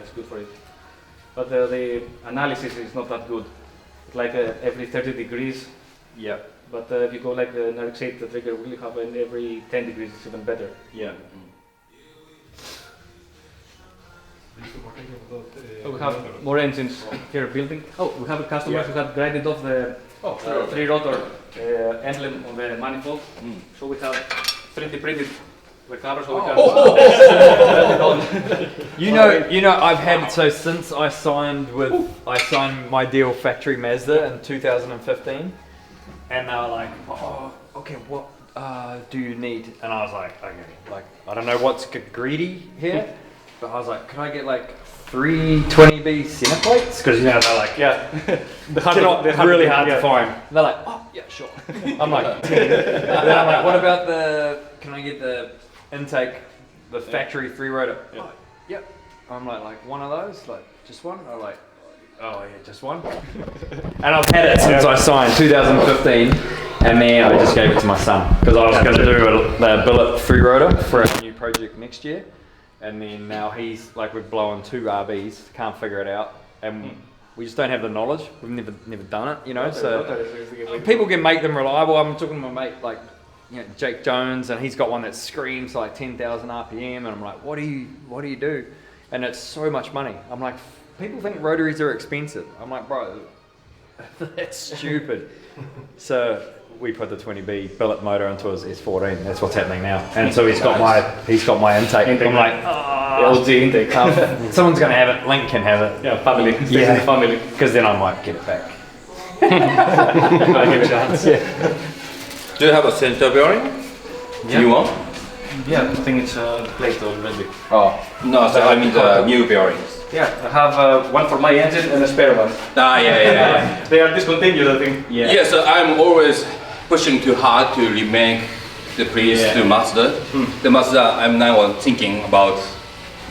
it's good for it. But the analysis is not that good. It's like every 30 degrees. Yeah. But if you go like Narek said, the trigger will have every 10 degrees, it's even better. Yeah. We have more engines here building. Oh, we have a customer who had grinded off the 3-rotor emblem on the manifold. So we have 3D printed the cover so we can grind it on. You know, I've had since I signed my deal Factory Mazda in 2015, and they were like, oh, okay, what do you need? And I was like, okay, like I don't know what's greedy here. But I was like, can I get like 3 20B center plates? Because you know they're like, they're really hard to find. And they're like, oh yeah, sure. I'm like, then I'm like, what about can I get the intake, the factory 3-rotor? Yeah. Oh, yep. I'm like one of those, like just one. I'm like, oh yeah, just one. And I've had it since I signed 2015, and then I just gave it to my son because I was going to do the billet 3-rotor for a new project next year. And then now he's like, we've blown 2 RBs, can't figure it out, and we just don't have the knowledge. We've never done it, you know. So people can make them reliable. I'm talking to my mate, like, you know, Jake Jones, and he's got one that screams like 10,000 RPM, and I'm like, what do you do? And it's so much money. I'm like, people think rotaries are expensive. I'm like, bro, that's stupid. So we put the 20B billet motor into his S14. That's what's happening now. And so he's got my intake. I'm like, LG intake. Someone's gonna have it. Link can have it. Yeah, family. Yeah, family. Because then I might get it back. I give it a chance. Yeah. Do you have a center bearing? Yeah. New one? Yeah, I think it's placed already. Oh no, so I mean the new bearings. Yeah, I have one for my engine and a spare one. Yeah. They are discontinued, I think. Yeah, so I'm always pushing too hard to remake the Prius to Mazda. The Mazda, I'm now thinking about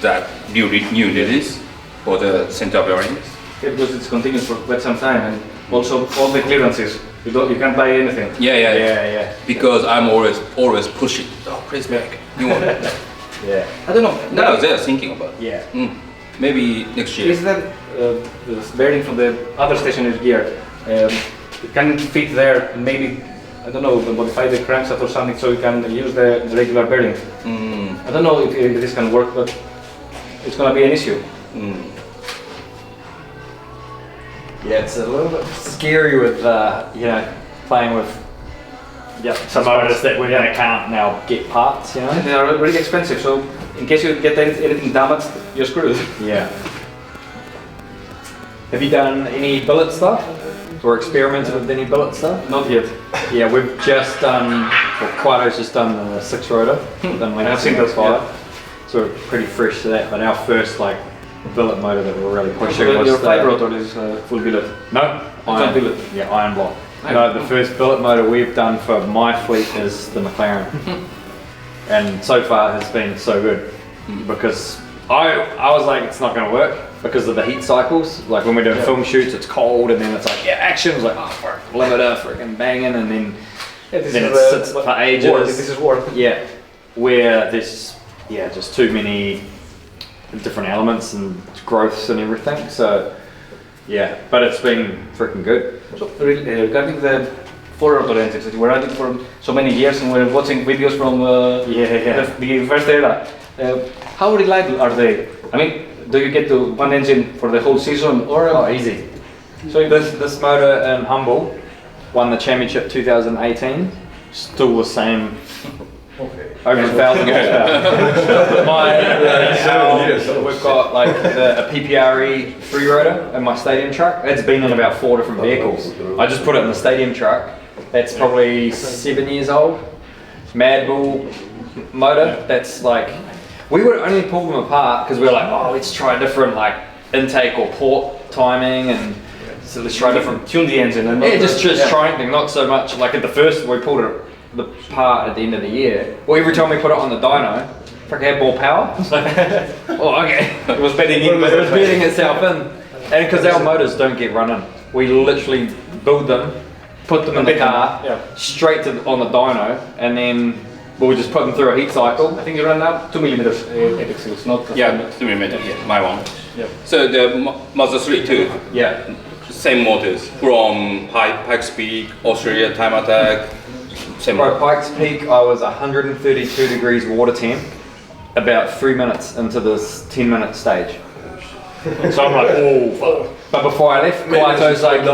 that new release for the center bearings. Yeah, because it's continued for quite some time, and also all the clearances. You can't buy anything. Yeah. Because I'm always pushing. Oh, please make new one. Yeah. I don't know. Now they're thinking about. Yeah. Maybe next year. Is that the bearing from the other stationary gear? It can fit there, and maybe, I don't know, modify the crankshaft or something so you can use the regular bearing. I don't know if this can work, but it's going to be an issue. Yeah, it's a little bit scary with you know, playing with some motors that we can't now get parts, you know. They are really expensive, so in case you get anything damaged, you're screwed. Yeah. Have you done any billet stuff? Or experimented with any billet stuff? Not yet. Yeah, we've just done, Quato's just done the 6-rotor. I've seen those far. So we're pretty fresh to that, but our first like billet motor that we're really pushing so was your 5-rotor is full billet? No, iron billet. Yeah, iron block. No, the first billet motor we've done for my fleet is the McLaren. And so far has been so good because I was like, it's not going to work because of the heat cycles. Like when we're doing film shoots, it's cold and then it's like, action. It's like, limiter, freaking banging, and then it sits for ages. This is war. Yeah, where there's just too many different elements and growths and everything. So yeah, but it's been freaking good. So regarding the 4-rotor engines that you were running for so many years, and we're watching videos from the first era, how reliable are they? I mean, do you get to one engine for the whole season, or easy? So this motor in Humble won the championship 2018. Still the same. Over 1,000 horsepower. We've got like a PPRE 3-rotor in my stadium truck. It's been in about 4 different vehicles. I just put it in the stadium truck. That's probably 7 years old. Mad Bull motor. That's like, we would only pull them apart because we were like, let's try a different like intake or port timing, and so let's try different. Tune the engine. And just trying things. Not so much like at the first we pulled it apart at the end of the year. Well, every time we put it on the dyno, it had more power. Okay. It was bedding in. It was bedding itself in, and because our motors don't get running, we literally build them, put them in the car, straight on the dyno, and then we'll just put them through a heat cycle. I think you run now 2 millimeters apex seals, not 2 millimeters. Yeah, my one. So the Mazda 3 too. Yeah. Same motors from Pikes Peak, Australia time attack. Same Right, motor. Pikes Peak, I was 132 degrees water temp about 3 minutes into this 10-minute stage. So I'm like, oh fuck. But before I left, Kaito's like,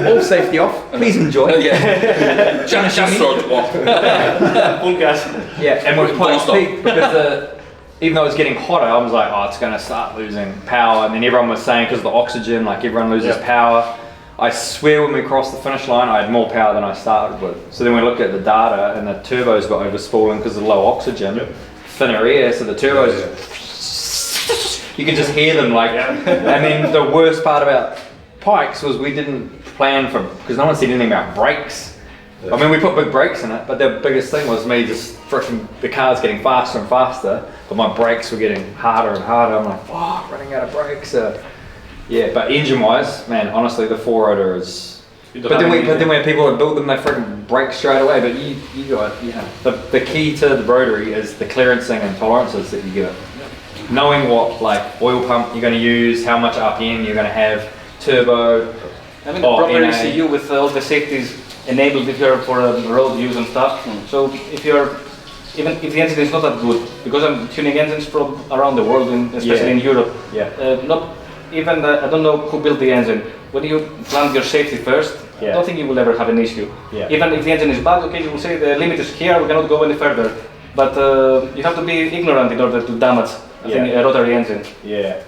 all safety off, please enjoy. Yeah. just short walk. Full gas. Yeah, and with Don't Pikes stop. Peak, because even though it was getting hotter, I was like, oh, it's going to start losing power. And then everyone was saying, because of the oxygen, like everyone loses power. I swear when we crossed the finish line, I had more power than I started with. So then we looked at the data, and the turbos got overspooling because of low oxygen, thinner air, so the turbos, you can just hear them like, and then the worst part about Pikes was we didn't plan for, because no one said anything about brakes. I mean, we put big brakes in it, but the biggest thing was me just freaking, the car's getting faster and faster, but my brakes were getting harder and harder. I'm like, fuck, running out of brakes. Yeah, but engine-wise, man, honestly, the 4-rotor is. But then we had people that build them, they freaking brake straight away. But you got, the key to the Rotary is the clearancing and tolerances that you give it. Knowing what like oil pump you're going to use, how much RPM you're going to have, turbo. I mean, the proper ECU with all the safeties enabled if you're for road use and stuff. So if you're, even if the engine is not that good, because I'm tuning engines from around the world, especially in Europe. Not even I don't know who built the engine. When you plan your safety first, I don't think you will ever have an issue. Even if the engine is bad, okay, you will say the limit is here, we cannot go any further. But you have to be ignorant in order to damage a rotary engine. Yeah.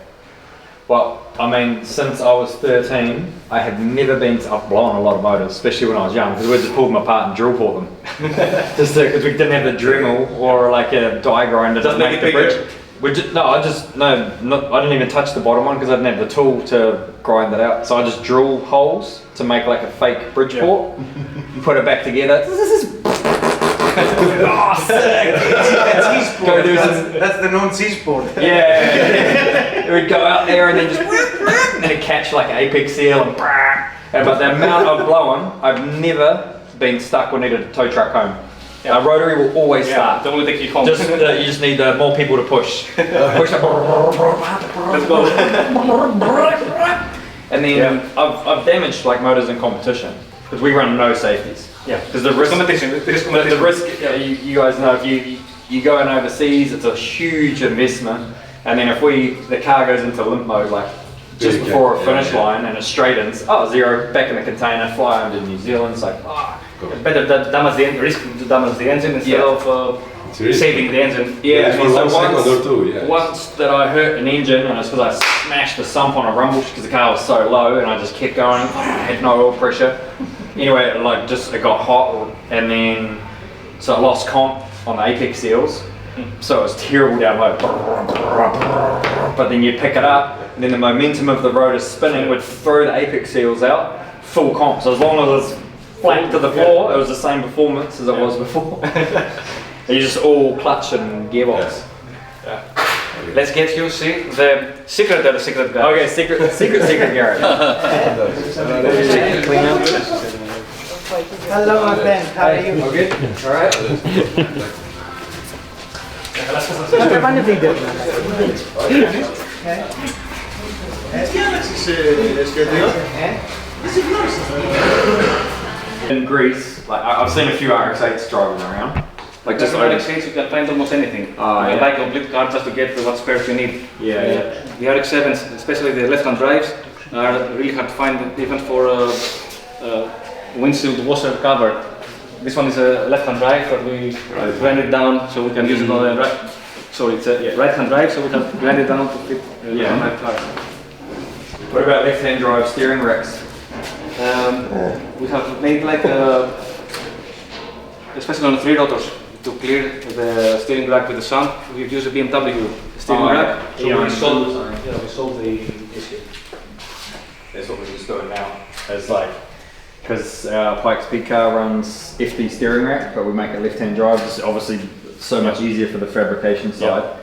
Well, I mean, since I was 13, I have never been. I've blown a lot of motors, especially when I was young, because we just pulled them apart and drill port them. Just because we didn't have the Dremel or like a die grinder to make the bridge. I didn't even touch the bottom one because I didn't have the tool to grind it out. So I just drill holes to make like a fake bridge port, put it back together. Oh, sick! That's the non-siege board. Yeah. It would go out there and then just and it'd catch like an apex seal and but the amount I've blown, I've never been stuck or needed a tow truck home. A Rotary will always start. Don't take you home. You just need more people to push. Push up. Let's go. And then I've damaged like motors in competition because we run no safeties. Yeah, because the risk. The risk. You guys know if you go in overseas, it's a huge investment. And then if the car goes into limp mode, like just before a finish line and it straightens, zero, back in the container, fly under New Zealand. It's like, it's better to damage the engine, risk to damage the engine instead of saving the engine. Yeah, for so 1 second or two, once that I hurt an engine, and it's because I smashed the sump on a rumble because the car was so low, and I just kept going. I had no oil pressure. Anyway, it got hot, and then so I lost comp on the apex seals. So it was terrible down low. But then you pick it up, and then the momentum of the rotor spinning would throw the apex seals out, full comp. So as long as it's flat to the floor, it was the same performance as it was before. You just all clutch and gearbox. Let's get you see the secret of the secret guy. Okay, secret garage. Clean up. Hello, my friend. How are you? All good? All right. In Greece, like I've seen a few RX-8s driving around. Like Just RX-8s, you can find almost anything. You can buy a complete car just to get what spares you need. The RX-7s, especially the left-hand drives, are really hard to find, even for windshield washer cover. This one is a left-hand drive, but we grind it down so we can use it on the right. Sorry, it's a right-hand drive, so we can grind it down to fit on that car. What about left-hand drive steering racks? We have made like, especially on the 3 rotors, to clear the steering rack with the sun. We've used a BMW steering rack. So we solved the issue. That's what we're just doing now. It's like, because our Pikes Peak car runs FD steering rack, but we make it left-hand drive. It's obviously so much easier for the fabrication side.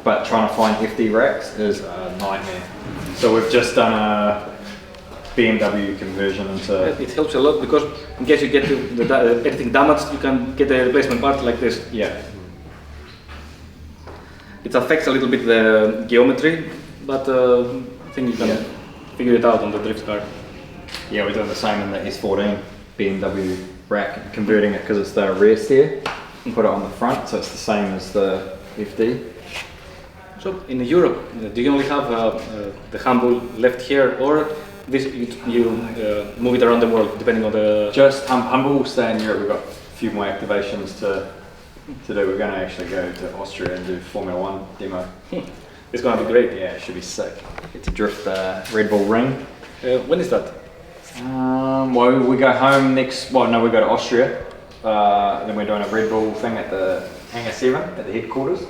But trying to find FD racks is a nightmare. So we've just done a BMW conversion into... It helps a lot because in case you get anything damaged, you can get a replacement part like this. Yeah. It affects a little bit the geometry but I think you can figure it out on the drift car. Yeah, we're doing the same in the S14 BMW rack, converting it because it's the rear steer, put it on the front, so it's the same as the FD. So in Europe, do you only have the handle left here, or this you move it around the world depending on the? Just Humble will stay in Europe. We've got a few more activations to do. We're going to actually go to Austria and do Formula 1 demo. It's going to be great. Yeah, it should be sick. Get to drift the Red Bull Ring. When is that? Well, we go home next. Well, no, we go to Austria. Then we're doing a Red Bull thing at the Hangar 7 at the headquarters.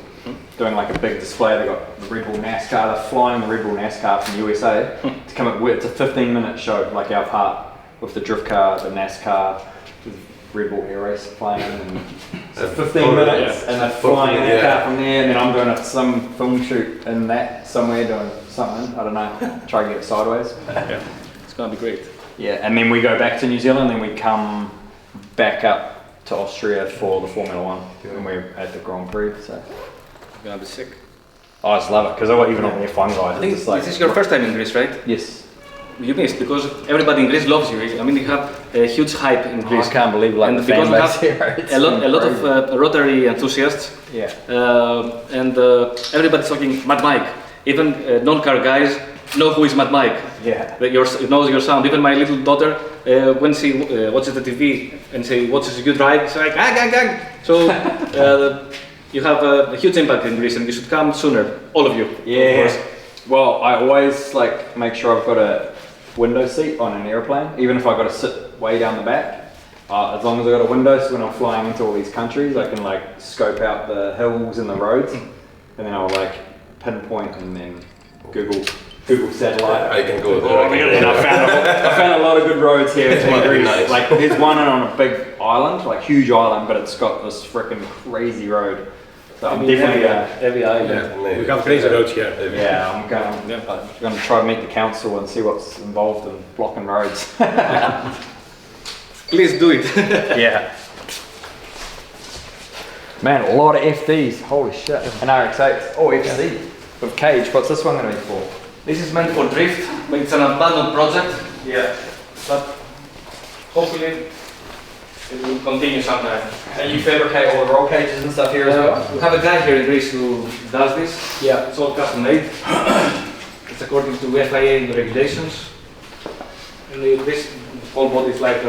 Doing like a big display. They got the Red Bull NASCAR. They're flying the Red Bull NASCAR from USA to come up with. It's a 15-minute show, like our part with the drift car, the NASCAR, with Red Bull Air Race playing, and so 15 minutes, and they're flying the car from there. And then I'm doing some film shoot in that somewhere, doing something. I don't know. Try to get it sideways. Yeah, it's gonna be great. Yeah, and then we go back to New Zealand, and then we come back up to Austria for the Formula 1 when we're at the Grand Prix. So. Gonna be sick. Oh, I just love it because even on the F1 guys, I think it's like, this is your first time in Greece, right? Yes. You missed because everybody in Greece loves you. I mean, you have a huge hype in Greece. I can't believe like and the because fan we base have here. a lot of Rotary enthusiasts. Yeah. And everybody's talking Mad Mike. Even non-car guys know who is Mad Mike. Yeah. That knows your sound. Even my little daughter, when she watches the TV and she watches you drive, she's like, gang, gang. So you have a huge impact in Greece, and you should come sooner, all of you. Yeah. Of course. Well, I always like make sure I've got a window seat on an airplane, even if I've got to sit way down the back. As long as I've got a window, so when I'm flying into all these countries, I can like scope out the hills and the roads, and then I'll like pinpoint and then Google satellite. I can go there. And I found a lot of good roads here in Greece. Nice. Like there's one on a big island, like huge island, but it's got this freaking crazy road. So I'm definitely every island. We have crazy roads here. yeah, I'm going to try to meet the council and see what's involved in blocking roads. Please do it. Yeah. Man, a lot of FDs. Holy shit. And RX8s. Oh, FC. With cage. What's this one going to be for? This is meant for drift, but it's an abandoned project. Yeah. But hopefully it will continue sometime. And you fabricate all the roll cages and stuff here as well? We have a guy here in Greece who does this. Yeah. It's all custom made. It's according to FIA regulations. And this whole body is like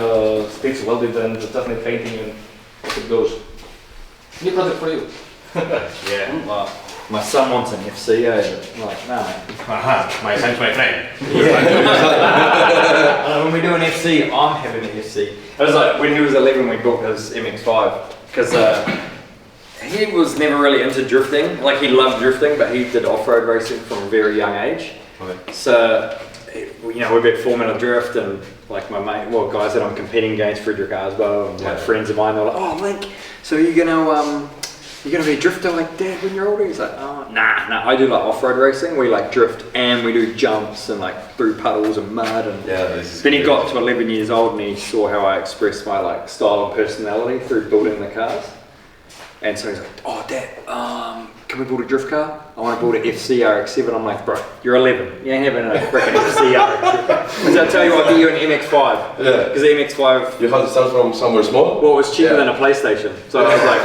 stitch welded and just need painting and it goes. New project for you. Yeah. Well, my son wants an FC, I'm like, no, mate. My son's my friend. When we do an FC, I'm having an FC. It was like when he was 11, we built his MX-5 because he was never really into drifting. Like he loved drifting, but he did off-road racing from a very young age. Okay. So, you know, we bet Formula Drift and like my mate, well, guys that I'm competing against, Frederick Arsbo and like friends of mine, they're like, oh, Link, so you're gonna be a drifter like Dad when you're older? He's like, oh, nah, I do like off-road racing. We like drift and we do jumps and like through puddles and mud. And then he got to 11 years old and he saw how I expressed my like style and personality through building the cars. And so he's like, oh Dad, can we build a drift car? I want to build an FC RX-7. I'm like, bro, you're 11. You ain't having a freaking FC RX-7. So I tell you what, I'll get you an MX-5. Yeah. Because the MX-5, You have to start from somewhere small? well, it was cheaper than a PlayStation. So I was like,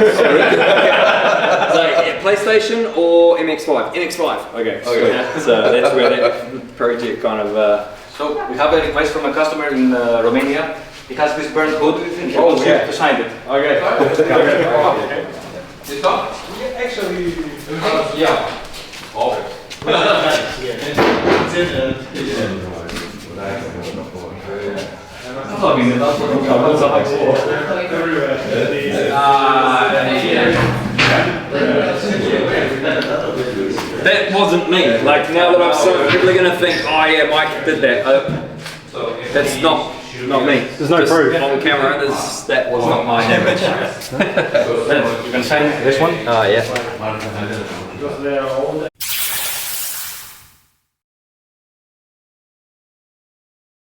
yeah, PlayStation or MX-5? MX-5. Okay. So that's where that project kind of. So we have a request from a customer in Romania. He has this burnt hood. He Oh, wants you yeah. to sign it. Okay. This one? Actually, Yeah. oh. That wasn't me. Like now that I'm so people are gonna think, oh yeah, Mike did that. That's not me. There's no proof on camera. That was not my image. You can sign this one? Oh yeah.